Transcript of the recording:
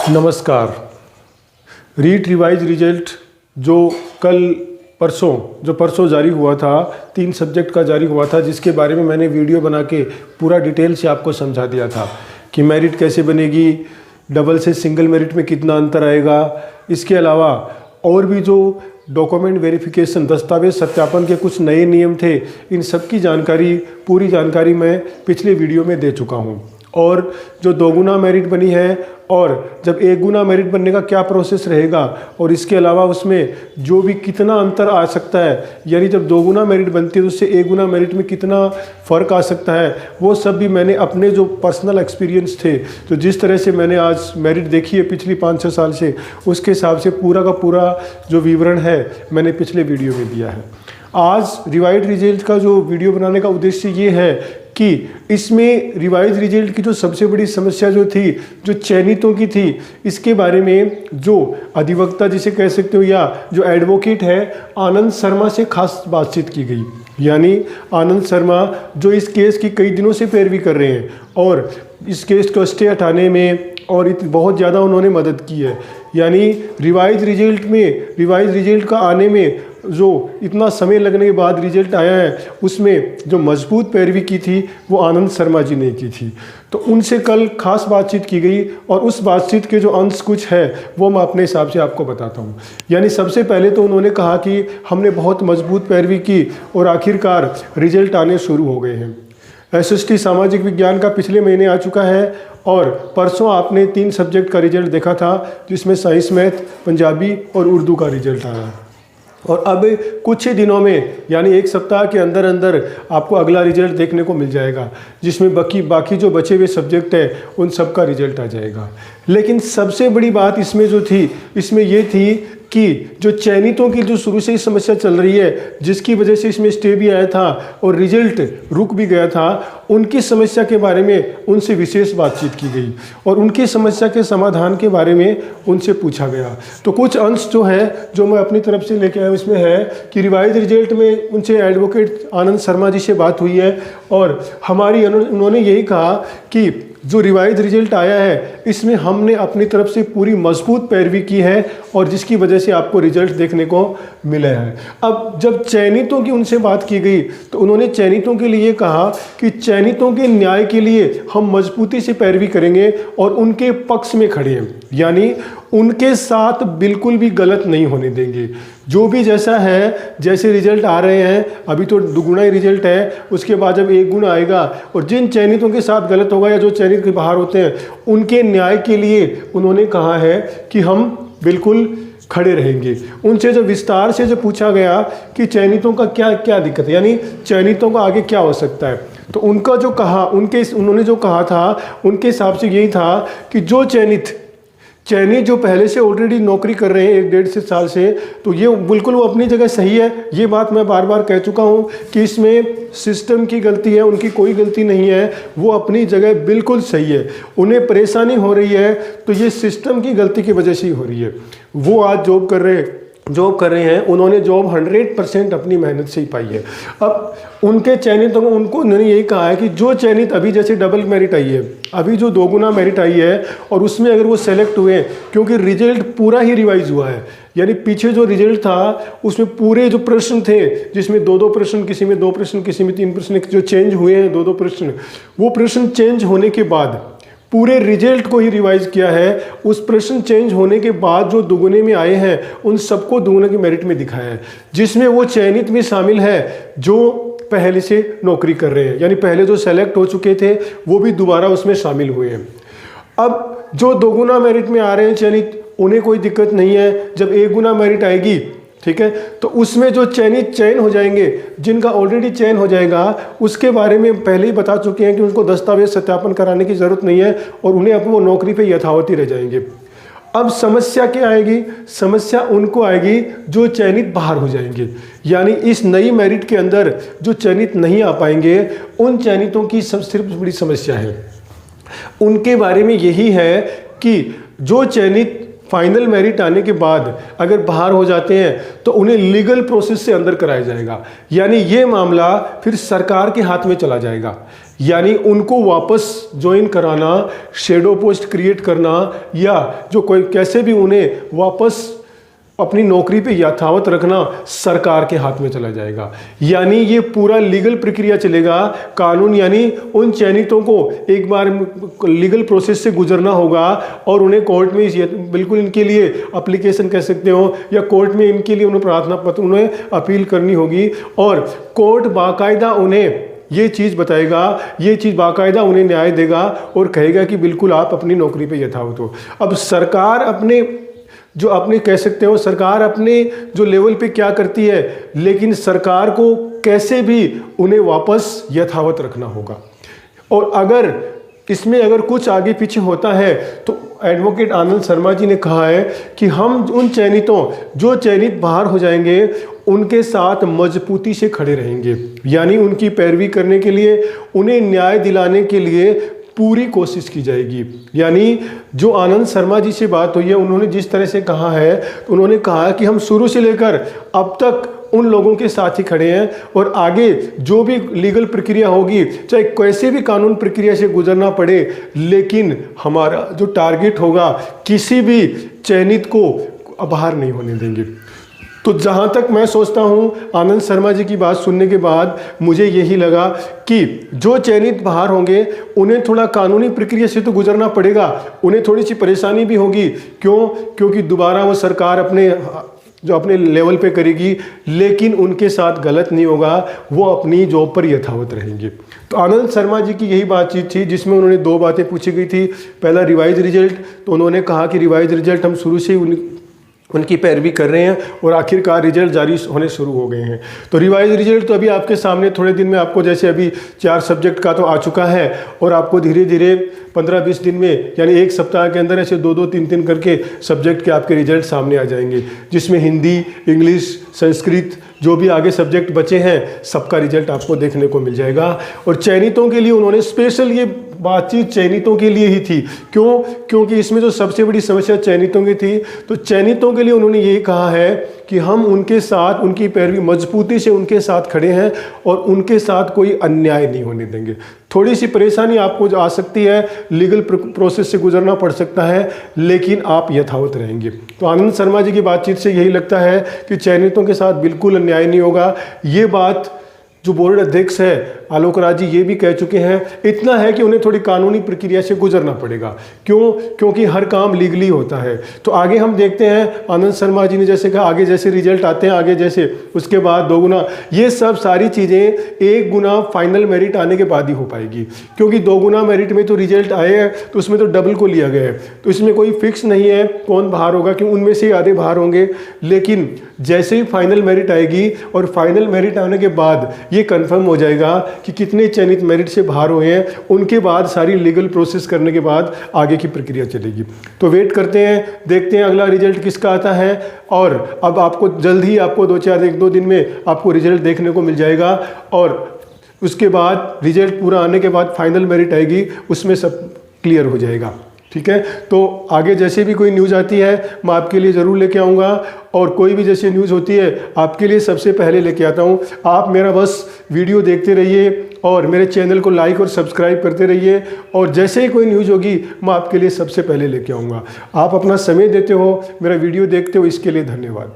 नमस्कार। REET revise result जो परसों जारी हुआ था, 3 सब्जेक्ट का जारी हुआ था, जिसके बारे में मैंने वीडियो बना के पूरा डिटेल से आपको समझा दिया था कि मेरिट कैसे बनेगी, डबल से सिंगल मेरिट में कितना अंतर आएगा। इसके अलावा और भी जो डॉक्यूमेंट वेरिफिकेशन, दस्तावेज सत्यापन के कुछ नए नियम थे, इन सब की जानकारी, पूरी जानकारी मैं पिछले वीडियो में दे चुका हूँ। और जो 2 गुना मेरिट बनी है और जब 1 गुना मेरिट बनने का क्या प्रोसेस रहेगा, और इसके अलावा उसमें जो भी कितना अंतर आ सकता है, यानी जब 2 गुना मेरिट बनती है तो उससे 1 गुना मेरिट में कितना फ़र्क आ सकता है, वो सब भी मैंने अपने जो पर्सनल एक्सपीरियंस थे, तो जिस तरह से मैंने आज मेरिट देखी है पिछली 5-6 साल से, उसके हिसाब से पूरा का पूरा जो विवरण है मैंने पिछले वीडियो में दिया है। आज रिवाइज रिजल्ट का जो वीडियो बनाने का उद्देश्य ये है कि इसमें रिवाइज रिजल्ट की जो सबसे बड़ी समस्या जो थी, जो चयनितों की थी, इसके बारे में जो अधिवक्ता जिसे कह सकते हो या जो एडवोकेट है आनंद शर्मा से खास बातचीत की गई। यानी आनंद शर्मा जो इस केस की कई दिनों से पैरवी कर रहे हैं और इस केस को स्टे हटाने में और बहुत ज़्यादा उन्होंने मदद की है। यानी रिवाइज रिजल्ट का आने में जो इतना समय लगने के बाद रिजल्ट आया है, उसमें जो मजबूत पैरवी की थी वो आनंद शर्मा जी ने की थी। तो उनसे कल खास बातचीत की गई और उस बातचीत के जो अंश कुछ है वो मैं अपने हिसाब से आपको बताता हूँ। यानी सबसे पहले तो उन्होंने कहा कि हमने बहुत मजबूत पैरवी की और आखिरकार रिजल्ट आने शुरू हो गए हैं। SST सामाजिक विज्ञान का पिछले महीने आ चुका है और परसों आपने 3 सब्जेक्ट का रिजल्ट देखा था, जिसमें साइंस, मैथ, पंजाबी और उर्दू का रिजल्ट आया। और अब कुछ ही दिनों में यानी 1 सप्ताह के अंदर अंदर आपको अगला रिजल्ट देखने को मिल जाएगा, जिसमें बाकी जो बचे हुए सब्जेक्ट हैं उन सब का रिजल्ट आ जाएगा। लेकिन सबसे बड़ी बात इसमें जो थी, इसमें ये थी कि जो चयनितों की जो शुरू से ही समस्या चल रही है, जिसकी वजह से इसमें स्टे भी आया था और रिजल्ट रुक भी गया था, उनकी समस्या के बारे में उनसे विशेष बातचीत की गई और उनकी समस्या के समाधान के बारे में उनसे पूछा गया। तो कुछ अंश जो है जो मैं अपनी तरफ से लेके आया उसमें है कि रिवाइज रिजल्ट में उनसे एडवोकेट आनंद शर्मा जी से बात हुई है और उन्होंने यही कहा कि जो रिवाइज रिजल्ट आया है इसमें हमने अपनी तरफ से पूरी मजबूत पैरवी की है और जिसकी वजह से आपको रिजल्ट देखने को मिला है। अब जब चयनितों की उनसे बात की गई तो उन्होंने चयनितों के लिए कहा कि चयनितों के न्याय के लिए हम मजबूती से पैरवी करेंगे और उनके पक्ष में खड़े हैं, यानी उनके साथ बिल्कुल भी गलत नहीं होने देंगे। जो भी जैसा है, जैसे रिजल्ट आ रहे हैं, अभी तो 2 गुना ही रिजल्ट है, उसके बाद जब 1 गुना आएगा और जिन चयनितों के साथ गलत होगा या जो चयनित के बाहर होते हैं उनके न्याय के लिए उन्होंने कहा है कि हम बिल्कुल खड़े रहेंगे। उनसे जब विस्तार से जब पूछा गया कि चयनितों का क्या क्या दिक्कत है, यानी चयनितों का आगे क्या हो सकता है, तो उनका जो कहा उन्होंने जो कहा था उनके हिसाब से यही था कि जो चयनित जो पहले से ऑलरेडी नौकरी कर रहे हैं 1-1.5 साल से, तो ये बिल्कुल वो अपनी जगह सही है। ये बात मैं बार बार कह चुका हूँ कि इसमें सिस्टम की गलती है, उनकी कोई गलती नहीं है, वो अपनी जगह बिल्कुल सही है। उन्हें परेशानी हो रही है तो ये सिस्टम की गलती की वजह से ही हो रही है। वो आज जॉब कर रहे हैं, उन्होंने जॉब 100% अपनी मेहनत से ही पाई है। अब उनके चयनितों को उन्होंने यही कहा है कि जो चयनित अभी जैसे डबल मेरिट आई है, अभी जो 2 गुना मेरिट आई है और उसमें अगर वो सेलेक्ट हुए, क्योंकि रिजल्ट पूरा ही रिवाइज हुआ है, यानी पीछे जो रिजल्ट था उसमें पूरे जो प्रश्न थे, जिसमें 2-2 प्रश्न, किसी में 2 प्रश्न, किसी में 3 प्रश्न जो चेंज हुए हैं, 2-2 प्रश्न, वो प्रश्न चेंज होने के बाद पूरे रिजल्ट को ही रिवाइज किया है। उस प्रश्न चेंज होने के बाद जो 2 गुने में आए हैं उन सबको 2 गुने की मेरिट में दिखाया है, जिसमें वो चयनित भी शामिल है जो पहले से नौकरी कर रहे हैं, यानी पहले जो सेलेक्ट हो चुके थे वो भी दोबारा उसमें शामिल हुए हैं। अब जो 2 गुना मेरिट में आ रहे हैं चयनित, उन्हें कोई दिक्कत नहीं है। जब 1 गुना मेरिट आएगी, ठीक है, तो उसमें जो चयन हो जाएंगे, जिनका ऑलरेडी चयन हो जाएगा, उसके बारे में पहले ही बता चुके हैं कि उनको दस्तावेज सत्यापन कराने की ज़रूरत नहीं है और उन्हें अब वो नौकरी पे यथावत ही रह जाएंगे। अब समस्या क्या आएगी? समस्या उनको आएगी जो चयनित बाहर हो जाएंगे, यानी इस नई मेरिट के अंदर जो चयनित नहीं आ पाएंगे, उन चयनितों की सिर्फ बड़ी समस्या है। उनके बारे में यही है कि जो चयनित फाइनल मेरिट आने के बाद अगर बाहर हो जाते हैं तो उन्हें लीगल प्रोसेस से अंदर कराया जाएगा, यानी ये मामला फिर सरकार के हाथ में चला जाएगा। यानी उनको वापस ज्वाइन कराना, शेडो पोस्ट क्रिएट करना, या जो कोई कैसे भी उन्हें वापस अपनी नौकरी पे यथावत रखना सरकार के हाथ में चला जाएगा। यानी ये पूरा लीगल प्रक्रिया चलेगा। कानून यानी उन चयनितों को एक बार लीगल प्रोसेस से गुजरना होगा और उन्हें कोर्ट में बिल्कुल इनके लिए एप्लीकेशन कह सकते हो, या कोर्ट में इनके लिए उन्हें प्रार्थना पत्र, उन्हें अपील करनी होगी और कोर्ट बाकायदा उन्हें ये चीज़ बताएगा, ये चीज़ बाकायदा उन्हें न्याय देगा और कहेगा कि बिल्कुल आप अपनी नौकरी पे यथावत हो। अब सरकार अपने कह सकते हो सरकार अपने जो लेवल पे क्या करती है, लेकिन सरकार को कैसे भी उन्हें वापस यथावत रखना होगा। और अगर इसमें कुछ आगे पीछे होता है तो एडवोकेट आनंद शर्मा जी ने कहा है कि हम उन चयनितों जो चयनित बाहर हो जाएंगे उनके साथ मजबूती से खड़े रहेंगे, यानी उनकी पैरवी करने के लिए, उन्हें न्याय दिलाने के लिए पूरी कोशिश की जाएगी। यानी जो आनंद शर्मा जी से बात हुई है, उन्होंने जिस तरह से कहा है, तो उन्होंने कहा कि हम शुरू से लेकर अब तक उन लोगों के साथ ही खड़े हैं और आगे जो भी लीगल प्रक्रिया होगी, चाहे कैसे भी कानून प्रक्रिया से गुजरना पड़े, लेकिन हमारा जो टारगेट होगा किसी भी चयनित को बाहर नहीं होने देंगे। तो जहाँ तक मैं सोचता हूँ, आनंद शर्मा जी की बात सुनने के बाद मुझे यही लगा कि जो चयनित बाहर होंगे उन्हें थोड़ा कानूनी प्रक्रिया से तो गुजरना पड़ेगा, उन्हें थोड़ी सी परेशानी भी होगी। क्योंकि दोबारा वो सरकार अपने लेवल पे करेगी, लेकिन उनके साथ गलत नहीं होगा, वो अपनी जॉब पर यथावत रहेंगे। तो आनंद शर्मा जी की यही बातचीत थी जिसमें उन्होंने दो बातें पूछी गई थी। पहला रिवाइज रिजल्ट, तो उन्होंने कहा कि रिवाइज रिजल्ट हम शुरू से उनकी पैरवी कर रहे हैं और आखिरकार रिजल्ट जारी होने शुरू हो गए हैं। तो रिवाइज रिजल्ट तो अभी आपके सामने थोड़े दिन में आपको, जैसे अभी 4 सब्जेक्ट का तो आ चुका है और आपको धीरे धीरे 15-20 दिन में, यानी एक सप्ताह के अंदर ऐसे 2-2, 3-3 करके सब्जेक्ट के आपके रिजल्ट सामने आ जाएंगे, जिसमें हिंदी, इंग्लिश, संस्कृत, जो भी आगे सब्जेक्ट बचे हैं सबका रिजल्ट आपको देखने को मिल जाएगा। और चयनितों के लिए उन्होंने स्पेशल ये बातचीत चयनितों के लिए ही थी। क्योंकि इसमें जो सबसे बड़ी समस्या चयनितों की थी, तो चयनितों के लिए उन्होंने यही कहा है कि हम उनके साथ, उनकी पैरवी मजबूती से उनके साथ खड़े हैं और उनके साथ कोई अन्याय नहीं होने देंगे। थोड़ी सी परेशानी आपको जो आ सकती है, लीगल प्रोसेस से गुजरना पड़ सकता है, लेकिन आप यथावत रहेंगे। तो आनंद शर्मा जी की बातचीत से यही लगता है कि चयनितों के साथ बिल्कुल अन्याय नहीं होगा। ये बात जो बोर्ड अध्यक्ष है आलोक राज जी ये भी कह चुके हैं। इतना है कि उन्हें थोड़ी कानूनी प्रक्रिया से गुजरना पड़ेगा। क्योंकि हर काम लीगली होता है। तो आगे हम देखते हैं, आनंद शर्मा जी ने जैसे कहा, आगे जैसे रिजल्ट आते हैं, आगे जैसे उसके बाद 2 गुना, ये सब सारी चीज़ें 1 गुना फाइनल मेरिट आने के बाद ही हो पाएगी। क्योंकि 2 गुना मेरिट में तो रिजल्ट आए हैं, तो उसमें तो डबल को लिया गया है, तो इसमें कोई फिक्स नहीं है कौन बाहर होगा, क्योंकि उनमें से आधे बाहर होंगे। लेकिन जैसे ही फाइनल मेरिट आएगी और फाइनल मेरिट आने के बाद ये कंफर्म हो जाएगा कि कितने चयनित मेरिट से बाहर हुए हैं, उनके बाद सारी लीगल प्रोसेस करने के बाद आगे की प्रक्रिया चलेगी। तो वेट करते हैं, देखते हैं अगला रिजल्ट किसका आता है। और अब आपको जल्द ही, आपको 1-2 दिन में आपको रिजल्ट देखने को मिल जाएगा। और उसके बाद रिजल्ट पूरा आने के बाद फाइनल मेरिट आएगी, उसमें सब क्लियर हो जाएगा। ठीक है, तो आगे जैसे भी कोई न्यूज़ आती है मैं आपके लिए ज़रूर लेके आऊँगा, और कोई भी जैसे न्यूज़ होती है आपके लिए सबसे पहले लेके आता हूँ। आप मेरा बस वीडियो देखते रहिए और मेरे चैनल को लाइक और सब्सक्राइब करते रहिए, और जैसे ही कोई न्यूज़ होगी मैं आपके लिए सबसे पहले लेके आऊँगा। आप अपना समय देते हो, मेरा वीडियो देखते हो, इसके लिए धन्यवाद।